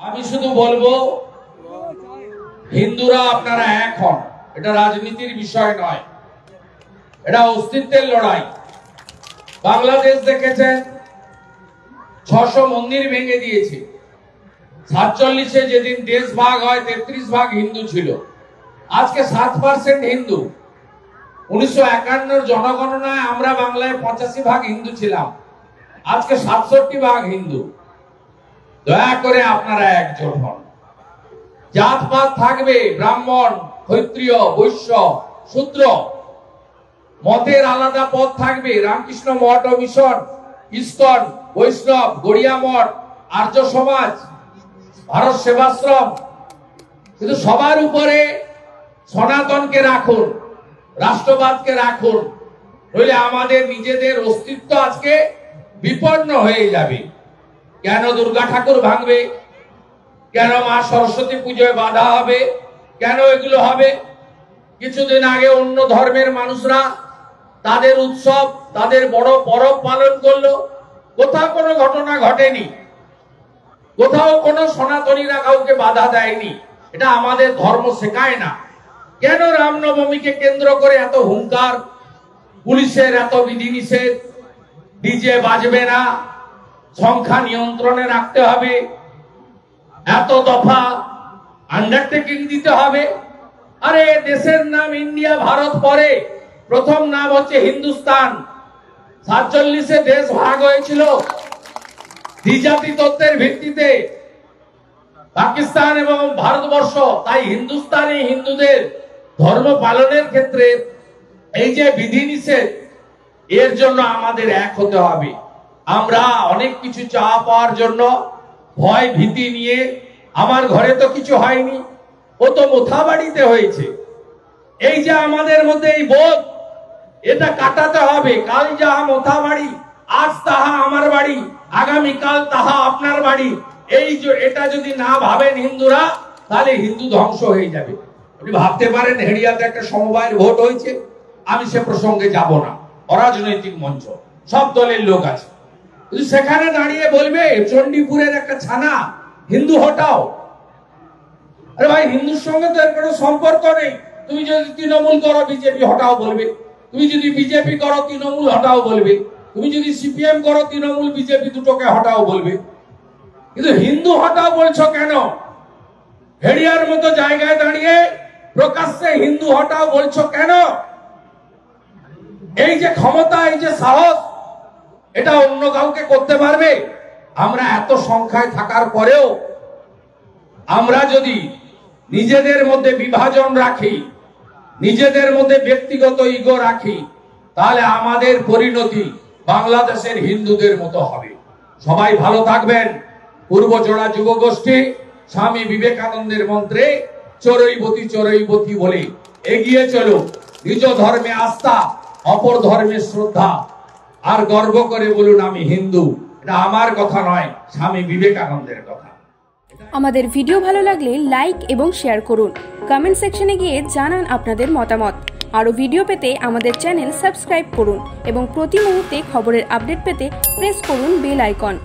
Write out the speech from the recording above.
আমি শুধু বলবো হিন্দুরা আপনারা এক হন। এটা রাজনীতির বিষয় নয়, এটা অস্তিত্বের লড়াই। বাংলাদেশ দেখেছেন 600 মন্দির ভেঙে দিয়েছে। 47-এ যেদিন দেশ ভাগ হয় 33 ভাগ হিন্দু ছিল, আজকে 7% হিন্দু। 1951 জনগণনায় আমরা বাংলায় 85 ভাগ হিন্দু ছিলাম, আজকে 67 ভাগ হিন্দু। দয়া করে আপনারা একজন হন। জাতপাত থাকবে, ব্রাহ্মণ, ক্ষত্রিয়, বৈশ্য, শূদ্র, মতের আলাদা পথ থাকবে, রামকৃষ্ণ মঠ ও মিশন, ইস্কন, বৈষ্ণব, গড়িয়া মঠ, আর্য সমাজ, ভারত সেবাশ্রম, কিন্তু সবার উপরে সনাতনকে রাখুন, রাষ্ট্রবাদকে রাখুন, নইলে আমাদের নিজেদের অস্তিত্ব আজকে বিপন্ন হয়ে যাবে। কেন দুর্গা ঠাকুর ভাঙবে? কেন মা সরস্বতী পুজোয় বাধা হবে? কেন এগুলো হবে? কিছুদিন আগে অন্য ধর্মের মানুষরা তাদের উৎসব, তাদের বড় পরব পালন করলো, কোথাও কোনো ঘটনা ঘটেনি, কোথাও কোনো সনাতনীরা কাউকে বাধা দেয়নি। এটা আমাদের ধর্ম শেখায় না। কেন রামনবমীকে কেন্দ্র করে এত হুঙ্কার, পুলিশের এত বিধিনিষেধ, ডিজে বাজবে না, সংখ্যা নিয়ন্ত্রণে রাখতে হবে, এত দফা আন্ডারটেকিং দিতে হবে? আরে দেশের নাম ইন্ডিয়া, ভারত পরে, প্রথম নাম হচ্ছে হিন্দুস্তান। 47-এ দেশ ভাগ হয়েছিল দ্বিজাতি তত্ত্বের ভিত্তিতে, পাকিস্তান এবং ভারতবর্ষ। তাই হিন্দুস্তানি হিন্দুদের ধর্ম পালনের ক্ষেত্রে এই যে বিধিনিষেধ, এর জন্য আমাদের এক হতে হবে। আমরা অনেক কিছু চাওয়া পাওয়ার জন্য ভয় ভীতি নিয়ে, আমার ঘরে তো কিছু হয়নি, ও তো মোথাবাড়িতে হয়েছে, এই যে আমাদের মধ্যে এই বোধ, এটা কাটাতে হবে। কাল যাহা মোথাবাড়ি, আজ তাহা আমার বাড়ি, আগামীকাল তাহা আপনার বাড়ি। এই যে এটা যদি না ভাবেন হিন্দুরা, তাহলে হিন্দু ধ্বংস হয়ে যাবে। আপনি ভাবতে পারেন হেড়িয়াতে একটা সমবায়ের ভোট হয়েছে, আমি সে প্রসঙ্গে যাব না, অরাজনৈতিক মঞ্চ, সব দলের লোক আছে, কিন্তু সেখানে দাঁড়িয়ে বলবে চণ্ডীপুরের একটা ছানা হিন্দু হটাও। আরে ভাই, হিন্দুর সঙ্গে তো এর কোনো সম্পর্ক নেই। তুমি যদি তৃণমূল করো, বিজেপি হটাও বলবে। তুমি যদি বিজেপি করো, তৃণমূল হটাও বলবে। তুমি যদি সিপিএম করো, তৃণমূল বিজেপি দুটোকে হটাও বলবে। কিন্তু হিন্দু হটাও বলছো কেন? হেড়িয়ার মতো জায়গায় দাঁড়িয়ে প্রকাশ্যে হিন্দু হটাও বলছো কেন? এই যে ক্ষমতা, এই যে সাহস, এটা অন্য কাউকে করতে পারবে? আমরা এত সংখ্যায় থাকার পরেও আমরা যদি নিজেদের মধ্যে বিভাজন রাখি, নিজেদের মধ্যে ব্যক্তিগত ইগো রাখি, তাহলে আমাদের পরিণতি বাংলাদেশের হিন্দুদের মতো হবে। সবাই ভালো থাকবেন। পূর্বজোড়া যুব গোষ্ঠী স্বামী বিবেকানন্দের মন্ত্রে চরৈবতী চরৈবতী বলে এগিয়ে চলো। নিজ ধর্মে আস্থা, অপর ধর্মে শ্রদ্ধা, আর গর্ব করে বলুন আমি হিন্দু। এটা আমার কথা নয়, স্বামী বিবেকানন্দের কথা। আমাদের ভিডিও ভালো লাগলে লাইক এবং শেয়ার করুন। কমেন্ট সেকশনে গিয়ে জানান আপনাদের মতামত। আরও ভিডিও পেতে আমাদের চ্যানেল সাবস্ক্রাইব করুন এবং প্রতি মুহূর্তে খবরের আপডেট পেতে প্রেস করুন বেল আইকন।